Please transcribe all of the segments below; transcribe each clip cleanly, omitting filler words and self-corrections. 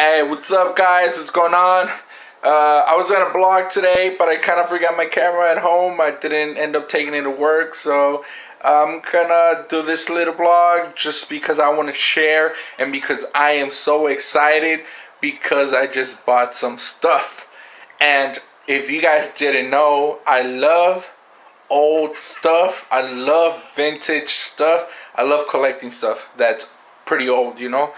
Hey, what's up guys? What's going on? I was gonna vlog today, but I kind of forgot my camera at home. I didn't end up taking it to work, so I'm gonna do this little vlog just because I want to share and because I am so excited because I just bought some stuff. And if you guys didn't know, I love old stuff. I love vintage stuff. I love collecting stuff that's pretty old, you know.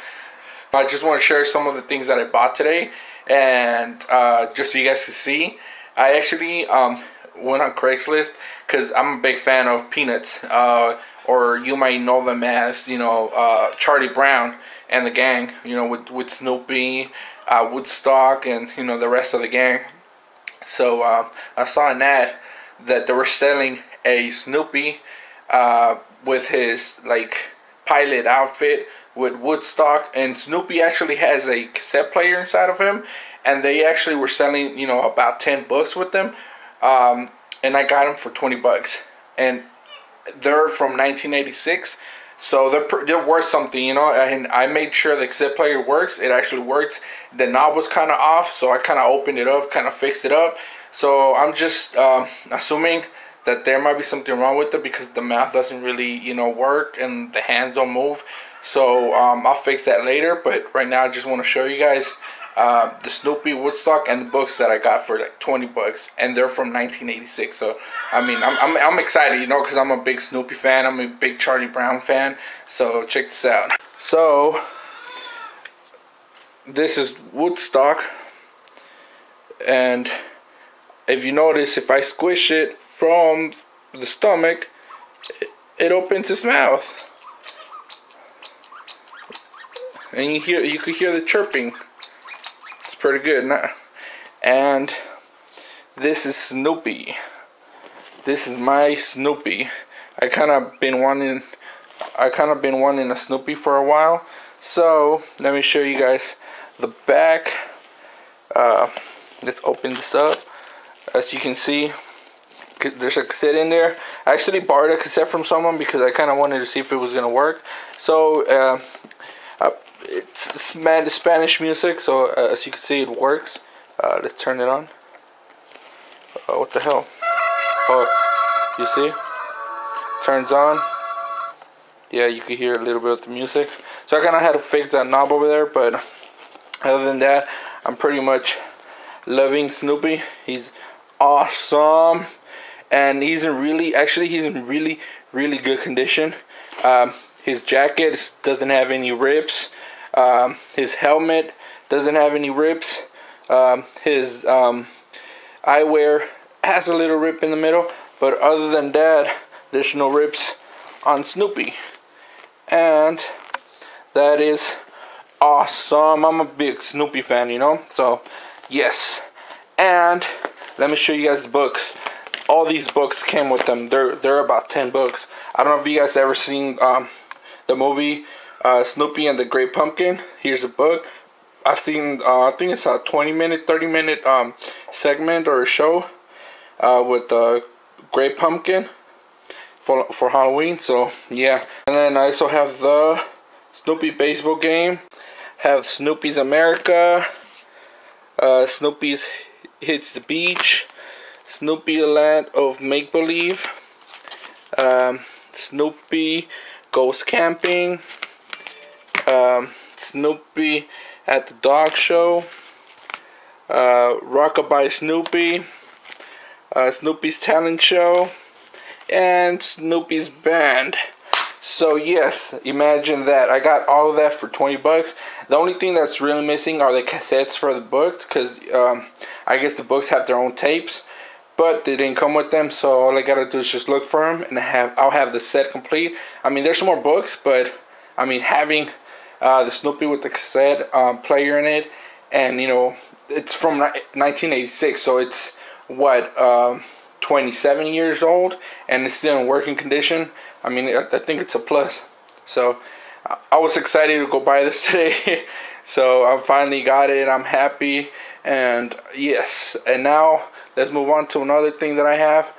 I just want to share some of the things that I bought today, and just so you guys can see. I actually went on Craigslist because I'm a big fan of Peanuts, or you might know them as, you know, Charlie Brown and the gang, you know, with Snoopy, Woodstock, and, you know, the rest of the gang. So I saw an ad that they were selling a Snoopy with his like pilot outfit with Woodstock, and Snoopy actually has a cassette player inside of him, and they actually were selling, you know, about 10 books with them, and I got them for 20 bucks, and they're from 1986, so they're worth something, you know. And I made sure the cassette player works. It actually works. The knob was kind of off, so I kind of opened it up, kind of fixed it up. So I'm just assuming that there might be something wrong with it because the mouth doesn't really, you know, work and the hands don't move. So I'll fix that later, but right now I just want to show you guys the Snoopy, Woodstock, and the books that I got for like 20 bucks, and they're from 1986. So I mean, I'm excited, you know, because I'm a big Snoopy fan. I'm a big Charlie Brown fan. So check this out. So this is Woodstock, and if you notice, if I squish it from the stomach, it opens its mouth. And you could hear the chirping. It's pretty good. And this is Snoopy. This is my Snoopy. I kind of been wanting a Snoopy for a while. So let me show you guys the back. Let's open this up. As you can see, there's a cassette in there. I actually borrowed a cassette from someone because I kind of wanted to see if it was gonna work. So it's Spanish music, so as you can see, it works. Let's turn it on. What the hell? Oh, you see? Turns on. Yeah, you can hear a little bit of the music. So I kind of had to fix that knob over there, but other than that, I'm pretty much loving Snoopy. He's awesome, and he's in really good condition. His jacket doesn't have any rips. His helmet doesn't have any rips. His eyewear has a little rip in the middle, but other than that, there's no rips on Snoopy, and that is awesome. I'm a big Snoopy fan, you know. So yes, and let me show you guys the books. All these books came with them. They're about 10 books. I don't know if you guys ever seen the movie Snoopy and the Great Pumpkin. Here's a book. I've seen I think it's a 20-minute, 30-minute segment or a show with the Great Pumpkin for Halloween. So yeah, and then I also have the Snoopy baseball game. Have Snoopy's America. Snoopy's Hits the Beach. Snoopy Land of Make Believe. Snoopy Goes Camping. Snoopy at the Dog Show. Rockabye Snoopy. Snoopy's Talent Show. And Snoopy's Band. So yes, imagine that. I got all of that for 20 bucks. The only thing that's really missing are the cassettes for the books, because I guess the books have their own tapes, but they didn't come with them. So all I gotta do is just look for them, and I'll have the set complete. I mean, there's some more books, but I mean, having the Snoopy with the cassette player in it, and you know, it's from 1986, so it's what 27 years old, and it's still in working condition. I mean, I think it's a plus. So I was excited to go buy this today. So I finally got it. I'm happy. And yes, and now let's move on to another thing that I have.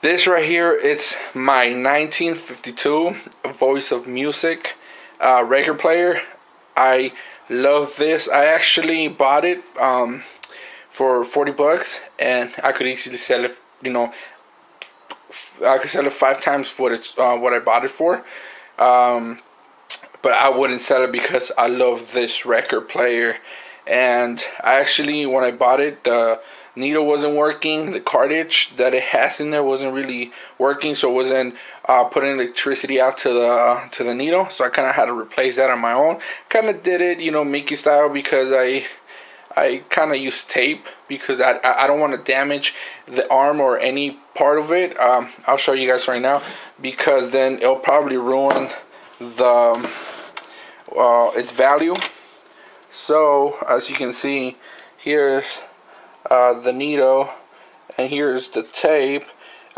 This right here, it's my 1952 Voice of Music record player. I Love this. I actually bought it for 40 bucks, and I could easily sell it, you know, I could sell it 5 times what I bought it for. But I wouldn't sell it because I love this record player. And I actually, when I bought it, the needle wasn't working. The cartridge that it has in there wasn't really working, so it wasn't putting electricity out to the needle. So I kind of had to replace that on my own. Kind of did it, you know, Mickey style, because I kind of use tape because I don't want to damage the arm or any part of it. I'll show you guys right now, because then it'll probably ruin the its value. So as you can see, here's the needle, and here's the tape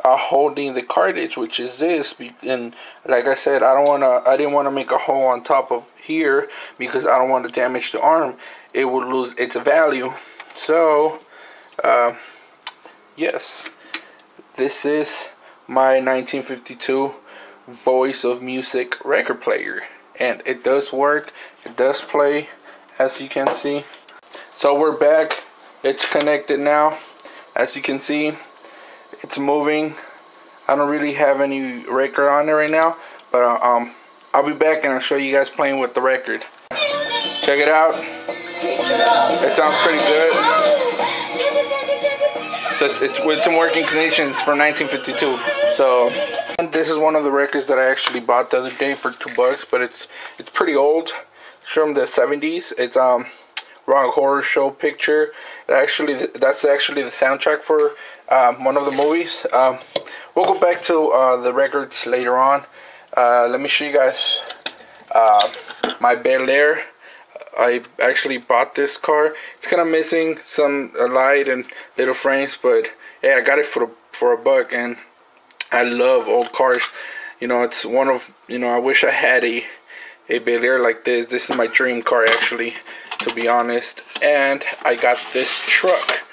holding the cartridge, which is this. And like I said, I didn't want to make a hole on top of here because I don't want to damage the arm. It would lose its value. So yes, this is my 1952 Voice of Music record player, and it does work. It does play, as you can see. So we're back. It's connected now. As you can see, it's moving. I don't really have any record on it right now, but I'll be back and I'll show you guys playing with the record. Check it out. It sounds pretty good. So it's in working condition. It's from 1952. So, and this is one of the records that I actually bought the other day for $2, but it's pretty old. It's from the 70s. It's Rock Horror Show Picture. That's actually the soundtrack for one of the movies. We'll go back to the records later on. Let me show you guys my theyre. I actually bought this car. It's kind of missing some light and little frames, but yeah, I got it for $1, and I love old cars. You know, it's one of, you know, I wish I had a theyre like this. This is my dream car, actually, to be honest. And I got this truck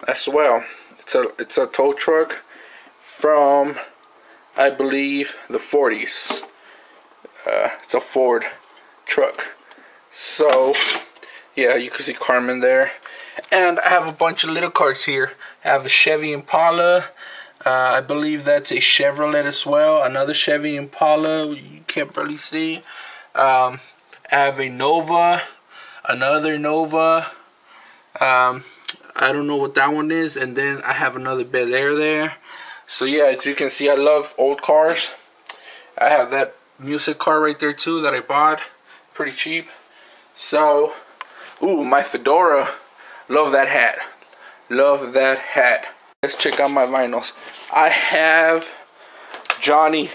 as well. It's a tow truck from, I believe, the 40s. It's a Ford truck. So yeah, you can see Carmen there. And I have a bunch of little cars here. I have a Chevy Impala. I believe that's a Chevrolet as well. Another Chevy Impala, you can't barely see. I have a Nova, another Nova. I don't know what that one is. And then I have another theyre there. So yeah, as you can see, I love old cars. I have that music car right there too that I bought pretty cheap. So, ooh, my fedora. Love that hat. Love that hat. Let's check out my vinyls. I have Johnny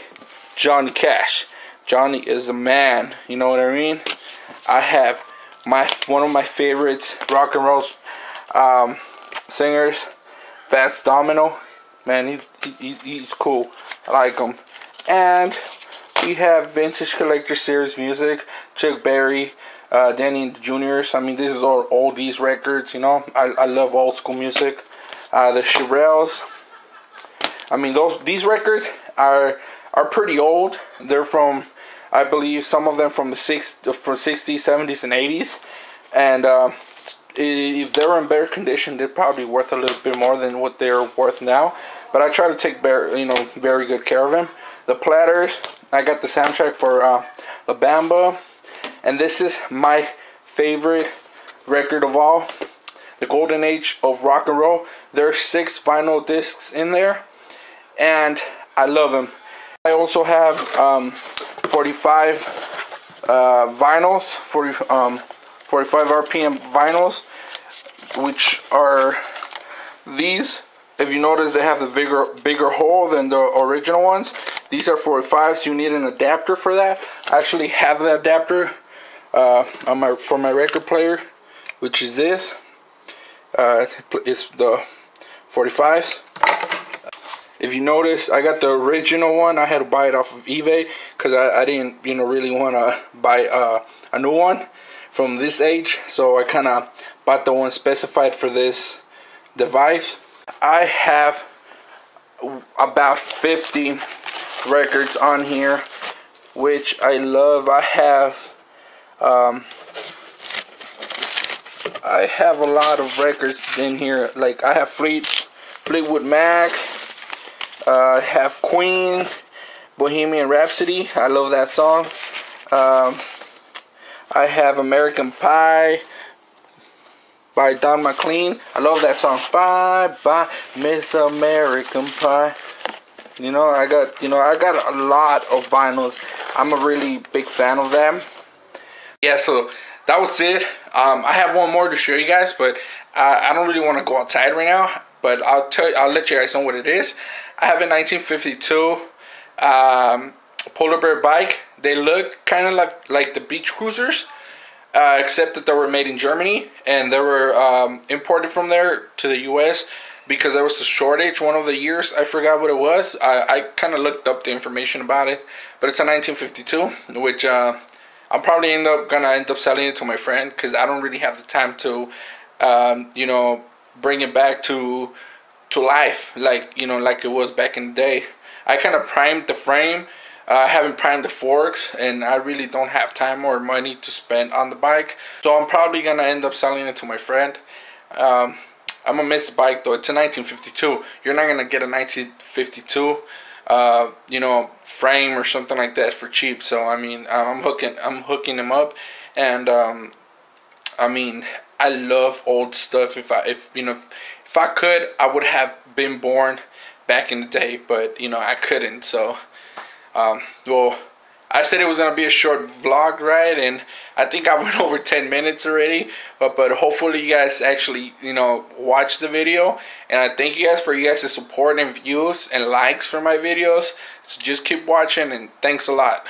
Cash. Johnny is a man. You know what I mean? I have one of my favorites rock and roll singers, Fats Domino. Man, he's cool. I like him. And we have Vintage Collector Series music, Chuck Berry, Danny and the Juniors. I mean, this is all oldies records, you know. I love old school music. The Shirelles. I mean, these records are pretty old. They're from, I believe, some of them from the 60s, 70s, and 80s. And if they were in better condition, they're probably worth a little bit more than what they're worth now. But I try to take very good care of them. The Platters. I got the soundtrack for La Bamba. And this is my favorite record of all, the golden age of rock and roll. There's 6 vinyl discs in there, and I love them. I also have 45 vinyls, 45 RPM vinyls, which are these. If you notice, they have the bigger hole than the original ones. These are 45s. You need an adapter for that. I actually have the adapter for my record player, which is this. It's the 45s. If you notice, I got the original one. I had to buy it off of eBay because I didn't really want to buy a new one from this age, so I kind of bought the one specified for this device. I have about 50 records on here, which I love. I have I have a lot of records in here. Like I have Fleetwood Mac. I have Queen, Bohemian Rhapsody. I love that song. I have American Pie by Don McLean. I love that song. Bye bye, Miss American Pie. You know, I got a lot of vinyls. I'm a really big fan of them. Yeah, so that was it. I have one more to show you guys, but I don't really want to go outside right now. But I'll let you guys know what it is. I have a 1952 Polar Bear bike. They look kind of like the beach cruisers, except that they were made in Germany and they were imported from there to the U.S. because there was a shortage one of the years. I forgot what it was. I kind of looked up the information about it, but it's a 1952, which I'm probably gonna end up selling it to my friend because I don't really have the time to, you know, bring it back to life like it was back in the day. I kind of primed the frame. I haven't primed the forks, and I really don't have time or money to spend on the bike, so I'm probably gonna end up selling it to my friend. I'm gonna miss the bike though. It's a 1952. You're not gonna get a 1952 you know, frame or something like that for cheap. So I mean, I'm hooking him up, and I mean, I love old stuff. If I could, I would have been born back in the day, but you know, I couldn't. So well, I said it was gonna be a short vlog, right? And I think I went over 10 minutes already, but hopefully you guys actually, you know, watch the video. And I thank you guys for you guys' support and views and likes for my videos. So just keep watching, and thanks a lot.